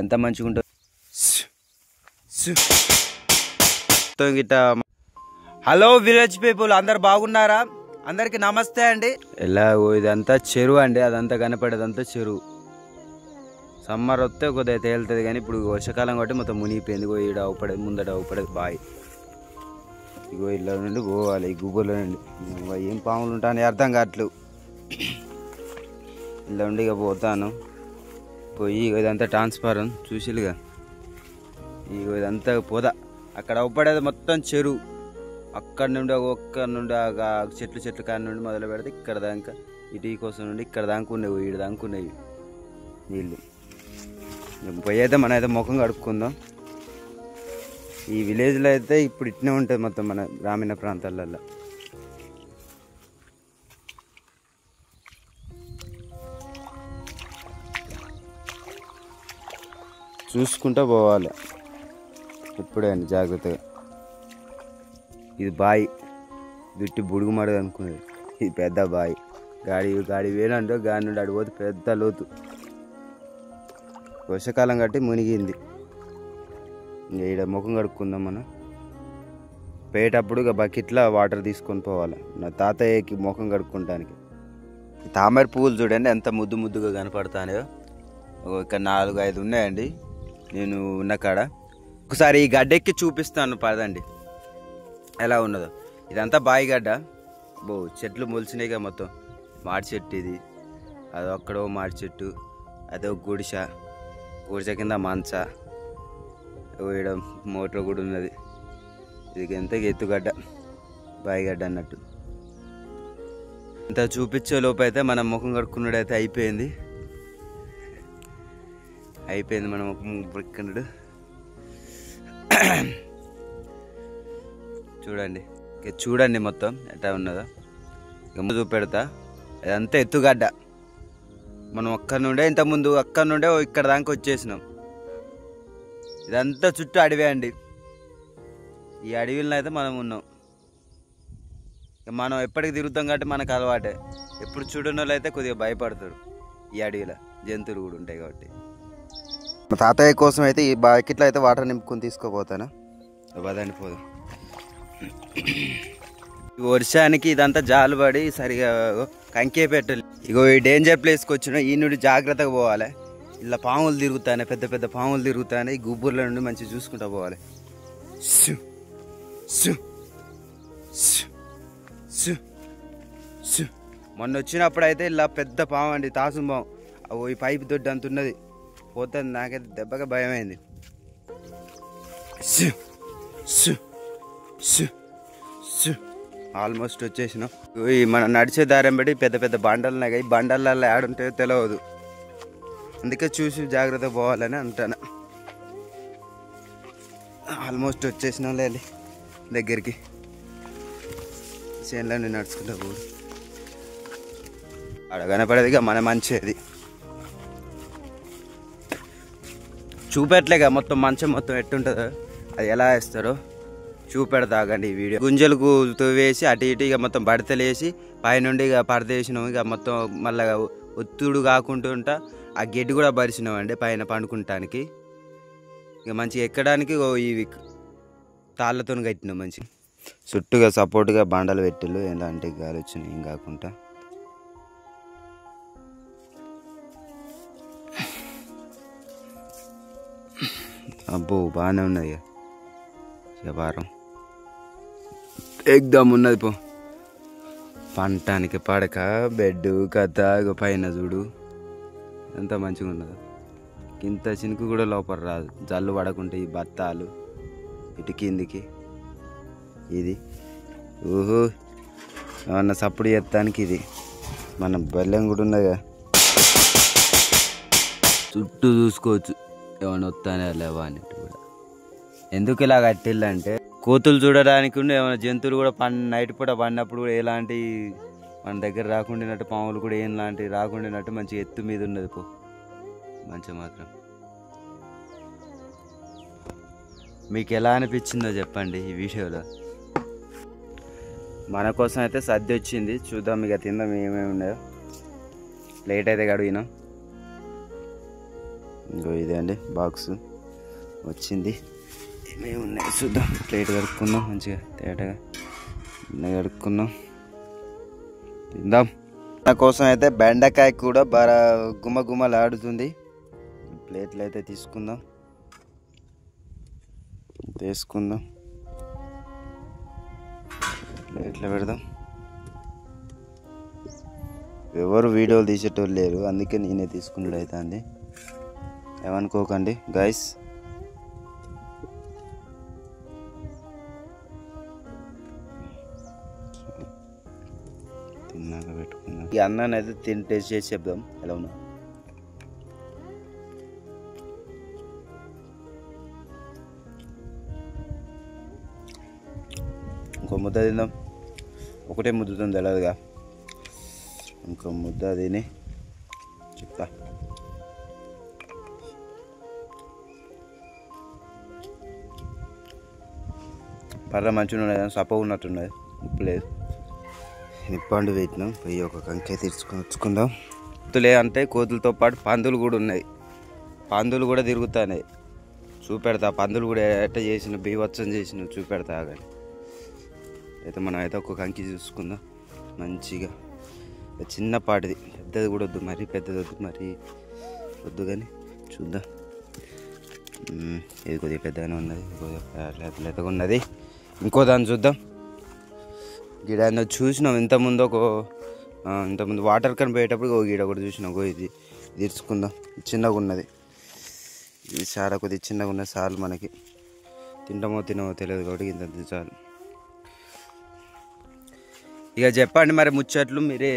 ఎంత మంచిగా ఉంటుంది. హలో విలేజ్ పీపుల్, అందరు బాగున్నారా? అందరికి నమస్తే అండి. ఎలా ఇదంతా చెరువు అండి, అదంతా కనపడేదంతా చెరువు. సమ్మర్ వస్తే కొద్దిగా తేలుతుంది కానీ ఇప్పుడు వర్షాకాలం కాబట్టి మొత్తం మునిగిపోయింది. ఈడ అవుపడేది, ముందట అవుపడేది బాయ్. ఇగో ఇళ్ళ నుండి పోవాలి, ఈ గుబ్బలో నుండి ఏం పాములు ఉంటాయని అర్థం కావట్లేవు. ఇలా ఉండి ఇక పోతాను. పోయి ఇదంతా ట్రాన్స్ఫారం చూసిలుగా, ఇగో ఇదంతా పోదా. అక్కడ అవుపడేది మొత్తం చెరువు. అక్కడ నుండి చెట్లు కాడి నుండి మొదలు పెడితే ఇక్కడ దాకా, ఇటు కోసం నుండి ఇక్కడ దాకా ఉండేవి, ఈడు దాకా ఉండేవి నీళ్ళు. పోయి అయితే మనం అయితే ముఖం కడుక్కుందాం. ఈ విలేజ్లో అయితే ఇప్పుడు ఇట్నే ఉంటుంది మొత్తం మన గ్రామీణ ప్రాంతాలలో. చూసుకుంటూ పోవాలి ఇప్పుడే అండి, జాగ్రత్తగా. ఇది బాయి, దుట్టి బుడుగు మడదు అనుకునేది. ఇది పెద్ద బాయి. గాడి వేనంటే గాడి నుండి అడిపోతే పెద్ద లోతు. వర్షాకాలం కట్టి మునిగింది. ఇంకా ఇక్కడ ముఖం కడుక్కుందాం మనం. పోయేటప్పుడు ఇక బకెట్లో వాటర్ తీసుకొని పోవాలి. నా తాతయ్యకి ముఖం కడుక్కుంటానికి. తామర పువ్వులు చూడండి ఎంత ముద్దుగా కనపడతాయో. ఇక్కడ 4-5 ఉన్నాయండి నేను ఉన్న కాడ. ఒకసారి ఈ గడ్డెక్కి చూపిస్తాను పదండి ఎలా ఉన్నదో. ఇదంతా బాయి గడ్డ. చెట్లు మొలిచినాయిగా మొత్తం. మాడి చెట్టు ఇది, అదొక్కడో మాడి చెట్టు, అదో గుడిసె కింద మంచ, ఈడ మోటార్ కూడా ఉన్నది. ఇది ఎంత ఎత్తుగడ్డ, బాయిగడ్డ అన్నట్టు. ఇంత చూపించే లోపు అయితే మనం ముఖం కడుక్కున్నాడైతే అయిపోయింది. మన ముఖం కడుక్కున్నాడు. చూడండి మొత్తం ఎట్లా ఉన్నదో. గమ్ము చూపెడతా. ఇదంతా ఎత్తుగడ్డ. మనం అక్కడి నుండే ఇంతకుముందు అక్కడి నుండే ఇక్కడ దాకా వచ్చేసినాం. ఇదంతా చుట్టూ అడవి అండి. ఈ అడవిలో అయితే మనం ఉన్నాం. మనం ఎప్పటికి తిరుగుతాం కాబట్టి మనకు అలవాటే. ఎప్పుడు చూడని వాళ్ళు అయితే కొద్దిగా భయపడతారు. ఈ అడవిలో జంతువులు కూడా ఉంటాయి కాబట్టి. మా తాతయ్య కోసం అయితే ఈ బకెట్లో అయితే వాటర్ నింపుకొని తీసుకోపోతాను. పదండి పోదాం. వర్షానికి ఇదంతా జాలుబడి సరిగా కంకే పెట్టాలి. ఇగో ఈ డేంజర్ ప్లేస్కి వచ్చిన ఈ నుండి జాగ్రత్తగా పోవాలి. ఇలా పాములు తిరుగుతాయి, పెద్ద పాములు తిరుగుతాయి. ఈ గుబ్బుర్ల నుండి మంచిగా చూసుకుంటూ పోవాలి. మొన్న వచ్చినప్పుడు అయితే ఇలా పెద్ద పాము అండి, తాసుం పాము. ఈ పైపు దొడ్డి అంత ఉన్నది. పోతుంది. నాకైతే దెబ్బగా భయమైంది. ఆల్మోస్ట్ వచ్చేసినాం. మనం నడిచే దారం బట్టి పెద్ద బండలు ఉన్నాయి. ఈ బండలలో ఆడుంటాయో తెలియదు, అందుకే చూసి జాగ్రత్తగా పోవాలని అంటాను. ఆల్మోస్ట్ వచ్చేసినాం లేలి దగ్గరికి. చేనులో నేను నడుచుకుంటా పోదు. ఆడ కనపడేదిగా మన మంచిది. చూపెట్టలేగా మొత్తం మంచం మొత్తం ఎట్టుంటుందో, అది ఎలా వేస్తారో చూపెడతాగండి ఈ వీడియో. గుంజలకు వేసి అటు ఇటు ఇక మొత్తం బడతలు వేసి పైనుండి ఇక పడతేసినాం. ఇక మొత్తం మళ్ళీ ఒత్తుడు కాకుంటుంటా ఆ గడ్డి కూడా పరిచినాం అండి పైన పండుకుంటానికి. ఇక మంచిగా ఎక్కడానికి ఇవి తాళ్ళతో కట్టినాం. మంచిగా చుట్టూగా సపోర్ట్గా బండలు పెట్టిళ్ళు, ఎలాంటి గాలి వచ్చినాయి ఏం కాకుండా. అబ్బో బాగానే ఉన్నది వ్యాపారం, ఎగ్దమ్ ఉన్నది. పంటానికి పడక బెడ్ కథ పైన చూడు ఎంత మంచిగా ఉన్నదో. ఇంత చినుకు కూడా లోపల రాదు, జల్లు పడకుంటే ఈ బత్తాలు ఇటు కిందికి. ఇది ఓహో ఏమన్నా సప్పుడు చేస్తానికి ఇది మన బెల్లం కూడా ఉన్నదిగా. చుట్టూ చూసుకోవచ్చు ఏమన్నా వస్తానే లేవా అన్నట్టు కూడా. ఎందుకు ఇలా కట్టిల్లంటే కోతులు చూడడానికి ఏమైనా జంతువులు కూడా నైట్ పూట పడినప్పుడు కూడా ఎలాంటి మన దగ్గర రాకుండానట్టు, పాములు కూడా ఏం లాంటి రాకుండానట్టు మంచిగా ఎత్తు మీద ఉన్నది మంచిగా మాత్రం. మీకు ఎలా అనిపించిందో చెప్పండి ఈ వీడియోలో. మన కోసం అయితే సద్ది వచ్చింది, చూద్దాం ఇక తిందాం ఏమేమి ఉన్నాయో. ప్లేట్ అయితే కడిగినాం. ఇంకో ఇదే అండి బాక్స్ వచ్చింది. ఏమేమి ఉన్నాయి చూద్దాం. ప్లేట్ కడుక్కుందాం మంచిగా తేటగా కడుక్కుందాం తిందాం. నా కోసం అయితే బెండకాయ కూడా బాగా గుమ్మలాడుతుంది. ప్లేట్లు అయితే తీసుకుందాం ప్లేట్లో పెడదాం. ఎవరు వీడియోలు తీసేటోళ్ళు లేరు, అందుకే నేనే తీసుకున్నాడు అవుతుంది. ఏమనుకోకండి గైస్. తిన్నాక పెట్టుకుందాం. ఈ అన్నాన్ని అయితే టేస్ట్ చేసి చెప్దాం ఎలా ఉన్నా. ఇంకో ముద్ద తిందాం. ఒకటే ముద్దుతుంది తెలియదుగా, ఇంకో ముద్ద తిని చెప్తా. పర్ర మంచిగా ఉన్నది, సప్ప ఉన్నట్టున్నది, ఉప్పు లేదు. నిప్పండు పెట్టినాం, పోయి ఒక కంకే తెచ్చుకుందాం. కోతులే అంటే కోతులతో పాటు పందులు కూడా ఉన్నాయి. పందులు కూడా తిరుగుతున్నాయి, చూపెడతా. పందులు కూడా ఎట్ట చేసిన బీవత్సం చేసిన చూపెడతా. కానీ అయితే మనం అయితే ఒక కంకి చూసుకుందాం మంచిగా. చిన్నపాటిది, పెద్దది కూడా వద్దు, మరీ పెద్దది వద్దు, మరీ వద్దు, కానీ చూద్దాం. ఇది కొద్దిగా పెద్దగానే ఉన్నది, కొద్దిగా ఉన్నది. ఇంకో దాన్ని చూద్దాం. గిడ చూసినాం ఇంతకుముందు ఇంతకుముందు వాటర్ కన్ పోయేటప్పుడు గిడ కూడా చూసినాం. ఇది తీర్చుకుందాం. చిన్నగా ఉన్నది, ఇది చాలా కొద్దిగా చిన్నగా ఉన్నది. చాలు మనకి, తింటామో తెలియదు కాబట్టి ఇంత చాలు. ఇక చెప్పండి మరి ముచ్చట్లు. మీరే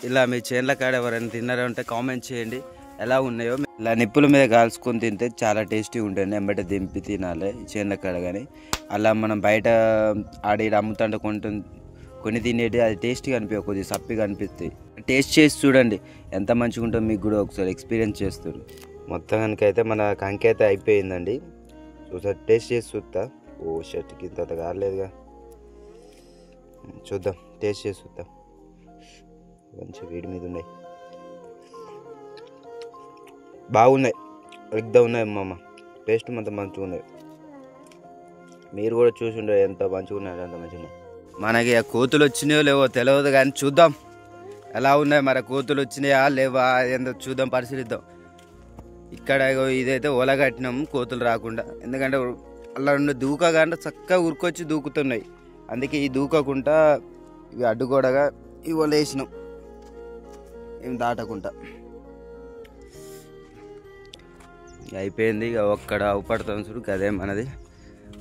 ఇలా మీ చేన్ల కాడ ఎవరైనా తిన్నారా అంటే కామెంట్ చేయండి ఎలా ఉన్నాయో. ఇలా నిప్పుల మీద కాల్చుకొని తింటే చాలా టేస్టీ ఉంటుంది. ఎంబట దింపి తినాలి చేన్ల కాడ. కానీ అలా మనం బయట ఆడి అమ్ముతుంటే కొన్ని తినేటి అది టేస్టీగా అనిపించవు, కొద్దిగా సప్పిగా అనిపిస్తాయి. టేస్ట్ చేసి చూడండి ఎంత మంచిగా ఉంటుందో, మీకు కూడా ఒకసారి ఎక్స్పీరియన్స్ చేస్తారు. మొత్తానికైతే మన కంకి అయితే అయిపోయిందండి. ఒకసారి టేస్ట్ చేసి చూస్తా. ఓ షర్ట్కి ఇంత కాలేదుగా, చూద్దాం. టేస్ట్ చేసి చూద్దాం. మంచి వేడి మీద ఉన్నాయి, బాగున్నాయి, ఎగ్దా ఉన్నాయి అమ్మమ్మ. టేస్ట్ మొత్తం మంచిగా ఉన్నాయి. మీరు కూడా చూసి ఉండే ఎంత మంచిగా ఉన్నాయి, అంత మంచిగా ఉన్నాయి. మనకి ఆ కోతులు వచ్చినాయో లేవో తెలియదు, కానీ చూద్దాం ఎలా ఉన్నాయి. మరి కోతులు వచ్చినాయా లేవా ఏందో చూద్దాం, పరిశీలిద్దాం. ఇక్కడ ఇదైతే ఒలగట్టినాం కోతులు రాకుండా. ఎందుకంటే అలా దూకగానే చక్కగా ఉరికొచ్చి దూకుతున్నాయి. అందుకే ఈ దూకకుండా ఇవి అడ్డుగోడగా ఇవి వలేసినాం, ఏం దాటకుండా. అయిపోయింది. ఇక ఒక్కడ అవుపడతాం చూడు, అదే మనది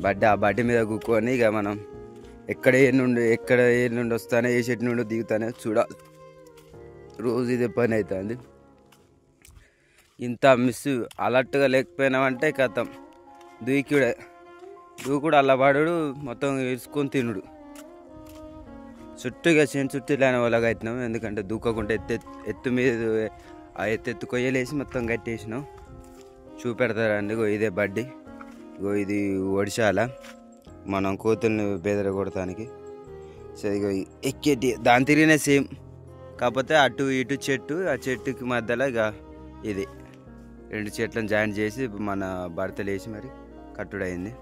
బడ్డ. ఆ బడ్డి మీద కూకొని ఇక మనం ఎక్కడ ఏ నుండి వస్తానో, ఏ చెట్టు నుండి దిగుతానో చూడాలి. రోజు ఇదే పని అవుతుంది. ఇంత మిస్ అలర్ట్గా లేకపోయినామంటే కథం దూకుడు అల్లవాడు మొత్తం ఇసుకొని తినుడు. చుట్టూగా చుట్టూ ఇలానే ఒలగా అవుతున్నాం. ఎందుకంటే దూకకుండా ఎత్తు మీద ఆ ఎత్తు కొయ్యలేసి మొత్తం కట్టేసినాం. చూపెడతారండి. ఇదే బడ్డి, ఇది ఒడిశాల. మనం కోతుల్ని బెదర కొడటానికి. సో ఇగో ఎక్కేటి దాని తిరిగినే సేమ్, కాకపోతే అటు ఇటు చెట్టు, ఆ చెట్టుకి మధ్యలో ఇక ఇది 2 చెట్లను జాయింట్ చేసి మన భర్తలు వేసి మరి కట్టుడైంది.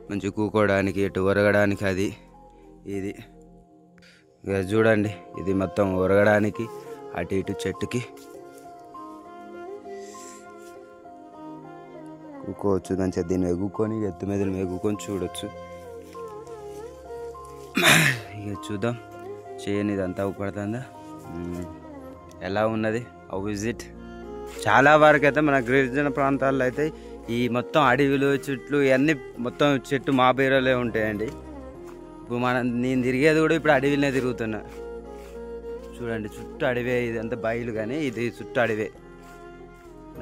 మంచిగా కూకోవడానికి, ఇటు ఒరగడానికి అది ఇది. ఇక చూడండి, ఇది మొత్తం ఒరగడానికి అటు ఇటు చెట్టుకి కూకోవచ్చు. మంచిగా దీన్ని ఎగుకొని ఎత్తు మీద ఎగుకొని చూడొచ్చు. ఇక చూద్దాం చేయని ఇదంతా ఉపడుతుందా, ఎలా ఉన్నది, హౌ ఇస్ ఇట్. చాలా వరకు అయితే మన గిరిజన ప్రాంతాల్లో అయితే ఈ మొత్తం అడవిలు చెట్లు ఇవన్నీ మొత్తం చెట్టు మా బీరలే ఉంటాయండి. ఇప్పుడు నేను తిరిగేది కూడా ఇప్పుడు అడవిలోనే తిరుగుతున్నా. చూడండి చుట్టూ అడవే, ఇదంతా బయలు, కానీ ఇది చుట్టూ అడవే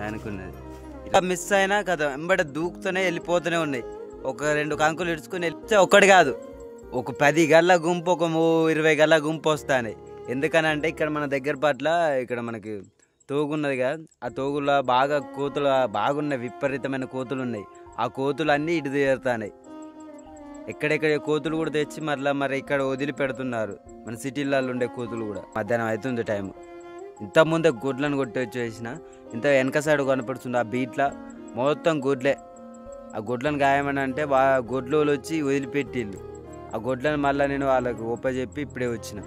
అనుకున్నది. ఇలా మిస్ అయినా కదా వెంబడ దూకుతూనే వెళ్ళిపోతూనే ఉన్నాయి. ఒక 2 కంకులు ఇడుచుకుని వెళ్తే ఒక్కటి కాదు, ఒక 10 గళ్ళ గుంపు, ఒక 20 గళ్ళ గుంపు వస్తాయి. ఎందుకనంటే ఇక్కడ మన దగ్గర పట్ల ఇక్కడ మనకి తోగున్నది కదా, ఆ తోగులో బాగా కోతులు బాగున్నాయి, విపరీతమైన కోతులు ఉన్నాయి. ఆ కోతులు అన్నీ ఇటు తీరుతాయి. ఎక్కడెక్కడ కోతులు కూడా తెచ్చి మరి ఇక్కడ వదిలి పెడుతున్నారు. మన సిటీలలో ఉండే కోతులు కూడా. మధ్యాహ్నం అవుతుంది టైం. ఇంతకుముందే గుడ్లను కొట్టి వచ్చేసిన ఇంత వెనక సైడ్ కనపడుతుంది ఆ బీట్లో మొత్తం గొడ్లే. ఆ గొడ్లను గాయమని అంటే గొడ్లు వచ్చి వదిలిపెట్టిళ్ళు. ఆ గొడ్లను మళ్ళీ నేను వాళ్ళకి ఒప్పచెప్పి ఇప్పుడే వచ్చిన.